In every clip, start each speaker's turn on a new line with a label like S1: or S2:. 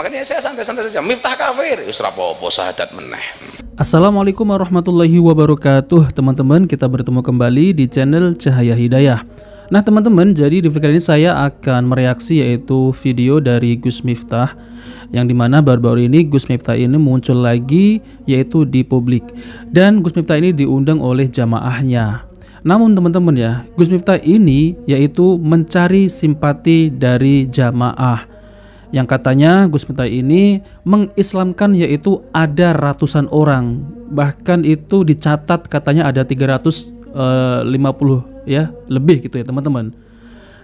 S1: Makanya saya santai-santai saja. Miftah kafir, wis ra apa-apa syahadat meneh.
S2: Assalamualaikum warahmatullahi wabarakatuh. Teman-teman, kita bertemu kembali di channel Cahaya Hidayah. Nah teman-teman, jadi di video kali ini saya akan mereaksi yaitu video dari Gus Miftah, yang dimana baru-baru ini Gus Miftah ini muncul lagi yaitu di publik, dan Gus Miftah ini diundang oleh jamaahnya. Namun teman-teman ya, Gus Miftah ini yaitu mencari simpati dari jamaah, yang katanya Gus Miftah ini mengislamkan yaitu ada ratusan orang, bahkan itu dicatat katanya ada 350 ya lebih gitu ya teman-teman.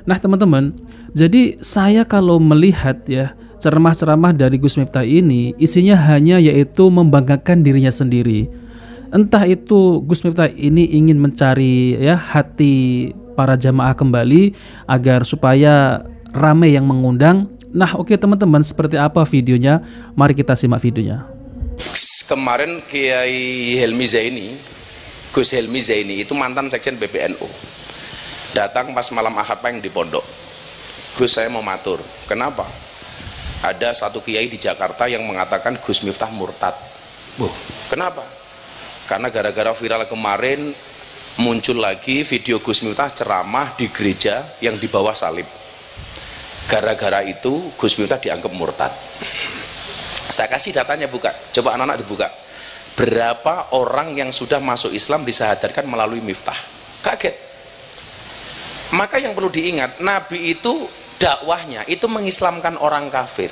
S2: Nah teman-teman, jadi saya kalau melihat ya ceramah-ceramah dari Gus Miftah ini isinya hanya yaitu membanggakan dirinya sendiri. Entah itu Gus Miftah ini ingin mencari ya hati para jamaah kembali agar supaya ramai yang mengundang. Nah oke teman-teman, seperti apa videonya? Mari kita simak videonya.
S1: Kemarin Kiai Helmi Zaini, Gus Helmi Zaini itu mantan sekjen PBNU, datang pas malam Ahad Pahing di pondok. Gus, saya mau matur. Kenapa? Ada satu kiai di Jakarta yang mengatakan Gus Miftah murtad. Kenapa? Karena gara-gara viral kemarin muncul lagi video Gus Miftah ceramah di gereja yang di bawah salib. Gara-gara itu Gus Miftah dianggap murtad. Saya kasih datanya, buka, coba anak-anak dibuka. Berapa orang yang sudah masuk Islam disahadatkan melalui Miftah? Kaget. Maka yang perlu diingat, Nabi itu dakwahnya itu mengislamkan orang kafir.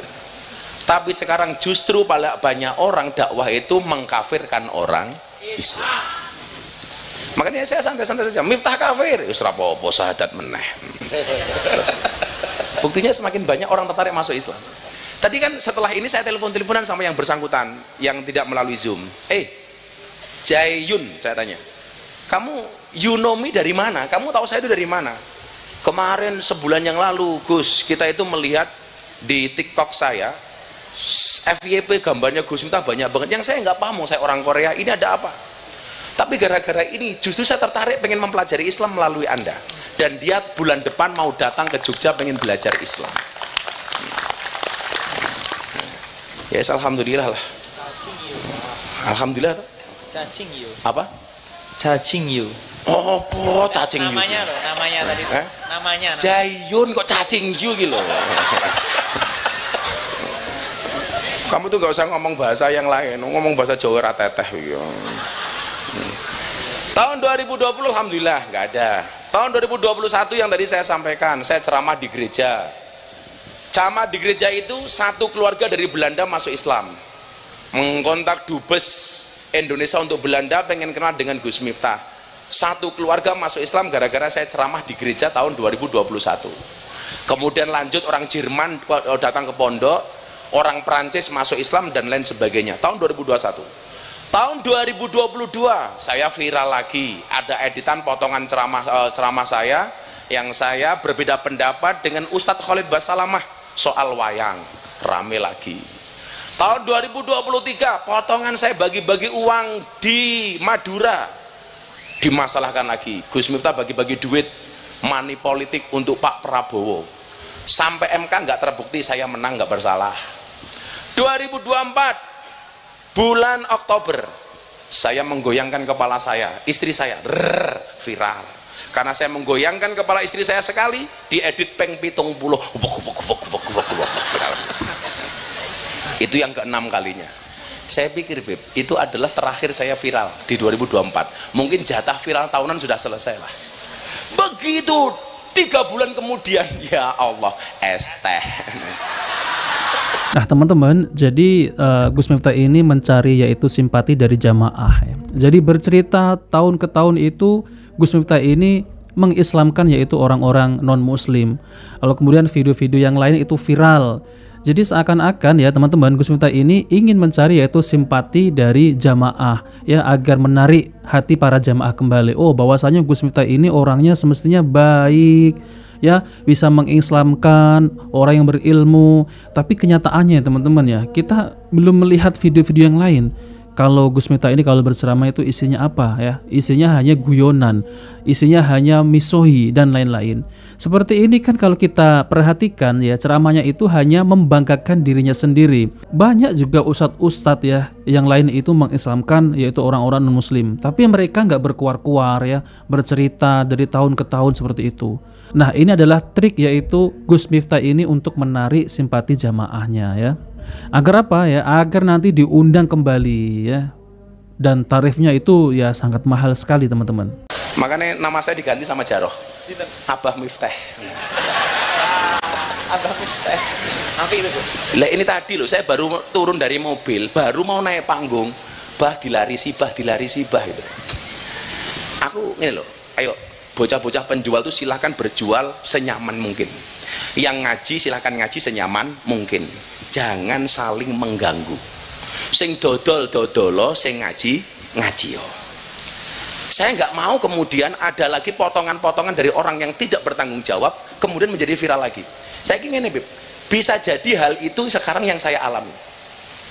S1: Tapi sekarang justru banyak orang dakwah itu mengkafirkan orang Islam. Makanya saya santai-santai saja. Miftah kafir, wis ra apa-apa syahadat meneh. Buktinya semakin banyak orang tertarik masuk Islam. Tadi kan setelah ini saya telepon-teleponan sama yang bersangkutan yang tidak melalui Zoom. Jayun, saya tanya, kamu you know me dari mana? Kamu tahu saya itu dari mana? Kemarin sebulan yang lalu Gus, kita itu melihat di TikTok saya FYP gambarnya Gus Miftah banyak banget. Yang saya nggak paham, saya orang Korea, ini ada apa? Tapi gara-gara ini justru saya tertarik pengen mempelajari Islam melalui Anda. Dan dia bulan depan mau datang ke Jogja pengen belajar Islam. Ya alhamdulillah lah. Alhamdulillah.
S3: Cacing you.
S1: Apa?
S3: Cacing you.
S1: Oh, cacing you.
S3: Namanya loh, namanya tadi. Namanya.
S1: Jayun kok cacing you gitu loh. Kamu tuh gak usah ngomong bahasa yang lain, ngomong bahasa Jawa rateteh gitu. Tahun 2020 alhamdulillah nggak ada. Tahun 2021 yang tadi saya sampaikan, saya ceramah di gereja. Ceramah di gereja itu satu keluarga dari Belanda masuk Islam, mengkontak dubes Indonesia untuk Belanda pengen kenal dengan Gus Miftah. Satu keluarga masuk Islam gara-gara saya ceramah di gereja tahun 2021. Kemudian lanjut orang Jerman datang ke pondok, orang Prancis masuk Islam dan lain sebagainya. Tahun 2021. Tahun 2022 saya viral lagi, ada editan potongan ceramah saya yang saya berbeda pendapat dengan Ustadz Khalid Basalamah soal wayang, rame lagi. Tahun 2023 potongan saya bagi-bagi uang di Madura, dimasalahkan lagi. Gus Miftah bagi-bagi duit money politik untuk Pak Prabowo, sampai MK nggak terbukti saya menang, nggak bersalah. 2024 bulan Oktober saya menggoyangkan kepala saya, istri saya viral karena saya menggoyangkan kepala istri saya sekali, diedit peng pitung puluh viral. Itu yang ke-6 kalinya. Saya pikir Beb, itu adalah terakhir saya viral di 2024. Mungkin jatah viral tahunan sudah selesai lah. Begitu 3 bulan kemudian, ya Allah, es teh.
S2: Nah teman-teman, jadi Gus Miftah ini mencari yaitu simpati dari jamaah ya. Jadi bercerita tahun ke tahun itu Gus Miftah ini mengislamkan yaitu orang-orang non-muslim. Lalu kemudian video-video yang lain itu viral. Jadi seakan-akan ya teman-teman, Gus Miftah ini ingin mencari yaitu simpati dari jamaah ya, agar menarik hati para jamaah kembali. Oh, bahwasanya Gus Miftah ini orangnya semestinya baik ya, bisa mengislamkan orang yang berilmu. Tapi kenyataannya teman-teman ya, kita belum melihat video-video yang lain. kalau Gus Miftah ini kalau berceramah itu isinya apa ya? Isinya hanya guyonan, isinya hanya misohi dan lain-lain. Seperti ini kan kalau kita perhatikan ya, ceramahnya itu hanya membanggakan dirinya sendiri. Banyak juga ustadz-ustadz ya yang lain itu mengislamkan yaitu orang-orang non-muslim, tapi mereka nggak berkuar-kuar ya, bercerita dari tahun ke tahun seperti itu. Nah, ini adalah trik yaitu Gus Miftah ini untuk menarik simpati jamaahnya ya. Agar apa ya? Agar nanti diundang kembali ya. Dan tarifnya itu ya sangat mahal sekali teman-teman.
S1: Makanya nama saya diganti sama Jaroh. Abah Miftah.
S3: Abah Miftah. Apa itu, Bu?
S1: Lah ini tadi loh, saya baru turun dari mobil, baru mau naik panggung, bah dilarisi bah gitu. Aku ini loh, ayo bocah-bocah penjual tuh silahkan berjual senyaman mungkin. Yang ngaji silahkan ngaji senyaman mungkin. Jangan saling mengganggu. Sing dodol-dodolo, sing ngaji yo. Saya nggak mau kemudian ada lagi potongan-potongan dari orang yang tidak bertanggung jawab kemudian menjadi viral lagi. Saya ingin ini, Bib. Bisa jadi hal itu sekarang yang saya alami.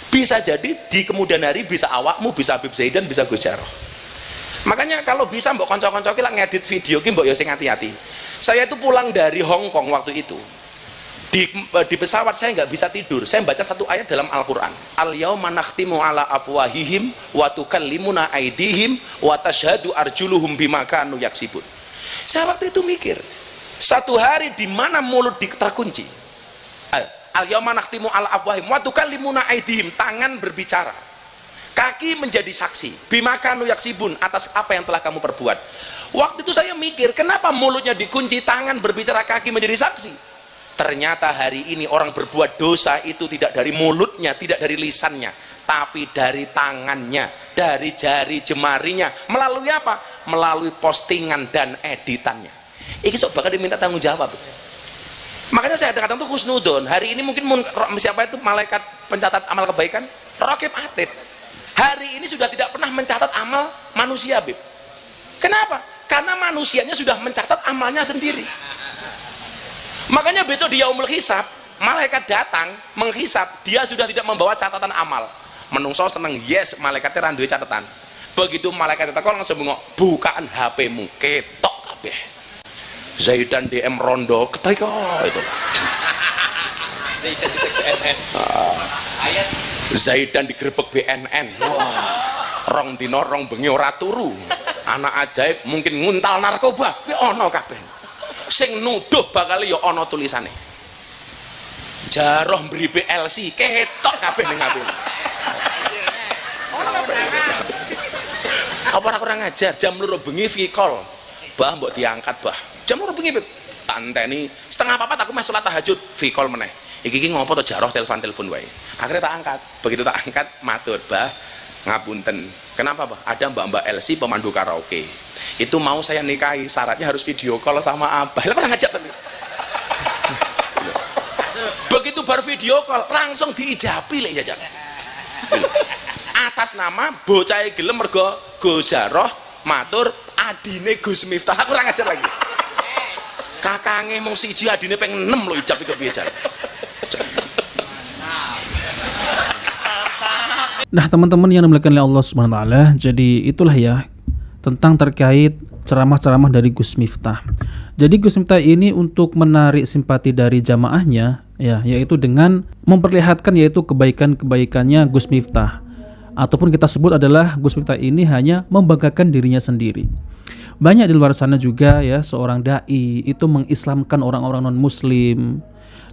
S1: Bisa jadi di kemudian hari bisa awakmu, bisa Habib Zaidan, bisa Gus Jaroh. Makanya kalau bisa mbok konco-konco ki lak ngedit video ki mbok yo sing hati-hati. Saya itu pulang dari Hong Kong waktu itu. Di pesawat saya nggak bisa tidur. Saya baca satu ayat dalam Al-Quran. Al-yauma nakhtimu ala afwahihim wa tukallimuna aydihim wa tashhadu arjuluhum bima kanu yaksibun. Saya waktu itu mikir, satu hari di mana mulut terkunci. Al-yauma nakhtimu ala afwahihim wa tukallimuna aydihim, tangan berbicara. Kaki menjadi saksi. Bima kanu yaksibun, atas apa yang telah kamu perbuat. Waktu itu saya mikir, kenapa mulutnya dikunci, tangan berbicara, kaki menjadi saksi? Ternyata hari ini orang berbuat dosa itu tidak dari mulutnya, tidak dari lisannya, tapi dari tangannya, dari jari jemarinya. Melalui apa? Melalui postingan dan editannya. Ini sok bakal diminta tanggung jawab. Makanya saya kadang-kadang tuh husnudon. Hari ini mungkin siapa itu malaikat pencatat amal kebaikan? Raqib Atid. Hari ini sudah tidak pernah mencatat amal manusia, Bib. Kenapa? Karena manusianya sudah mencatat amalnya sendiri. Makanya besok di Yaumul Hisab, malaikat datang menghisab, dia sudah tidak membawa catatan amal. Menungso seneng, yes, malaikatnya randuwe catatan. Begitu malaikat datang langsung bengok, bukaan HP-mu, ketok kabeh. Zaidan DM Rondo, ketika itu.
S3: Zaidan di BNN.
S1: Zaidan digerebek BNN. Wah, rong dino rong bengi ora turu. Anak ajaib mungkin nguntal narkoba, kuwi ana kabeh. Sing nuduh bakal ya ana tulisane. Jaroh mbri PLC ketok kabeh ning HP. Apa ora kurang ajar, jam 2 bengi via call. Bah mbok diangkat, Bah. Jam 2 bengi, Beb. Tanteni setengah 4 aku mes salat tahajud, via call meneh. Iki ngopo to Jaroh telepon wae. Akhirnya tak angkat. Begitu tak angkat, matur, Bah. Ngapunten. Kenapa, Bah? Ada Mbak LC pemandu karaoke. Itu mau saya nikahi, syaratnya harus video call sama Abah. Lah kurang ajar tapi. Begitu baru video call, langsung diijabi lek jajan. Atas nama bocah gelem mergo Gus Jaroh matur adine Gus Miftah. Kurang ajar lagi. Kakange mung siji adine peng 6 lho ijab iki kepiye jar.
S2: Nah, teman-teman yang dimuliakan oleh Allah Subhanahu wa taala, jadi itulah ya tentang terkait ceramah-ceramah dari Gus Miftah. Jadi Gus Miftah ini untuk menarik simpati dari jamaahnya ya, yaitu dengan memperlihatkan yaitu kebaikan-kebaikannya Gus Miftah. Ataupun kita sebut adalah Gus Miftah ini hanya membanggakan dirinya sendiri. Banyak di luar sana juga ya seorang dai itu mengislamkan orang-orang non-muslim,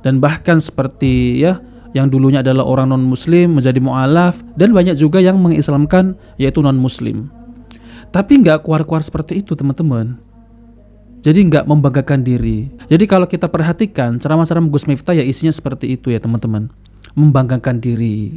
S2: dan bahkan seperti ya yang dulunya adalah orang non-muslim menjadi mu'alaf, dan banyak juga yang mengislamkan yaitu non-muslim. Tapi nggak keluar-keluar seperti itu teman-teman. Jadi nggak membanggakan diri. Jadi kalau kita perhatikan ceramah-ceramah Gus Miftah ya isinya seperti itu ya teman-teman. Membanggakan diri,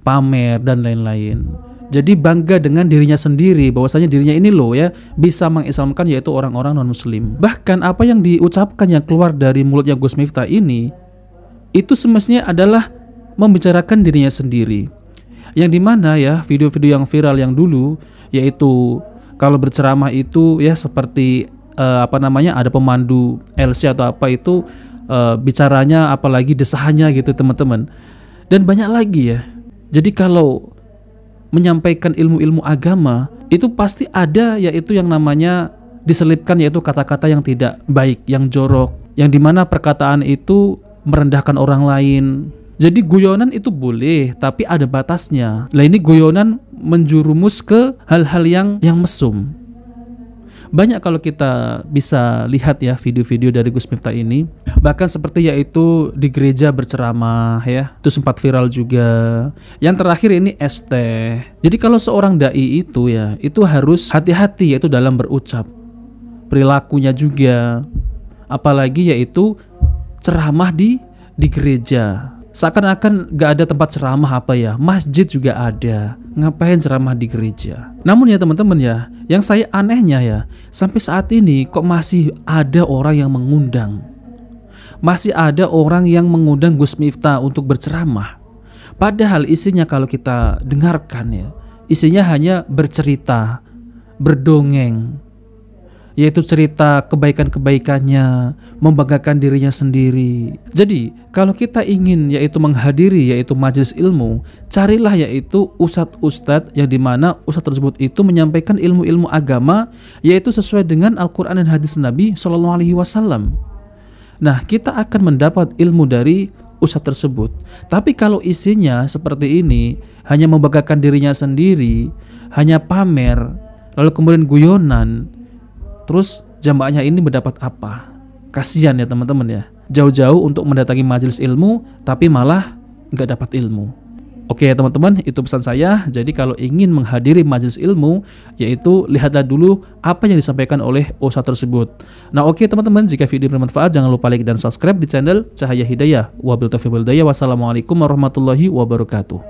S2: pamer dan lain-lain. Jadi bangga dengan dirinya sendiri, bahwasanya dirinya ini loh ya bisa mengislamkan yaitu orang-orang non-muslim. Bahkan apa yang diucapkan yang keluar dari mulutnya Gus Miftah ini itu semestinya adalah membicarakan dirinya sendiri. Yang dimana ya video-video yang viral yang dulu yaitu kalau berceramah itu ya seperti ada pemandu LC atau apa itu bicaranya apalagi desahannya gitu teman-teman. Dan banyak lagi ya. Jadi kalau menyampaikan ilmu-ilmu agama, itu pasti ada yaitu yang namanya diselipkan yaitu kata-kata yang tidak baik, yang jorok, yang dimana perkataan itu merendahkan orang lain. Jadi guyonan itu boleh, tapi ada batasnya. Lah ini guyonan menjurumus ke hal-hal yang mesum. Banyak kalau kita bisa lihat ya video-video dari Gus Miftah ini, bahkan seperti yaitu di gereja berceramah ya, itu sempat viral juga. Yang terakhir ini ST. Jadi kalau seorang dai itu ya, itu harus hati-hati yaitu dalam berucap, perilakunya juga, apalagi yaitu ceramah di gereja. Seakan-akan gak ada tempat ceramah apa ya, masjid juga ada, ngapain ceramah di gereja. Namun ya teman-teman ya, yang saya anehnya ya, sampai saat ini kok masih ada orang yang mengundang, masih ada orang yang mengundang Gus Miftah untuk berceramah. Padahal isinya kalau kita dengarkan ya, isinya hanya bercerita, berdongeng, yaitu cerita kebaikan-kebaikannya, membanggakan dirinya sendiri. Jadi kalau kita ingin yaitu menghadiri yaitu majelis ilmu, carilah yaitu ustadz-ustadz yang dimana ustadz tersebut itu menyampaikan ilmu-ilmu agama yaitu sesuai dengan Al-Quran dan hadis Nabi SAW. Nah, kita akan mendapat ilmu dari ustadz tersebut. Tapi kalau isinya seperti ini, hanya membanggakan dirinya sendiri, hanya pamer, lalu kemudian guyonan, terus jamaahnya ini mendapat apa? Kasihan ya teman-teman ya. Jauh-jauh untuk mendatangi majelis ilmu, tapi malah nggak dapat ilmu. Oke teman-teman, itu pesan saya. Jadi kalau ingin menghadiri majelis ilmu, yaitu lihatlah dulu apa yang disampaikan oleh ustadz tersebut. Nah oke teman-teman, jika video bermanfaat jangan lupa like dan subscribe di channel Cahaya Hidayah. Wabillahi taufiq wal hidayah. Wassalamualaikum warahmatullahi wabarakatuh.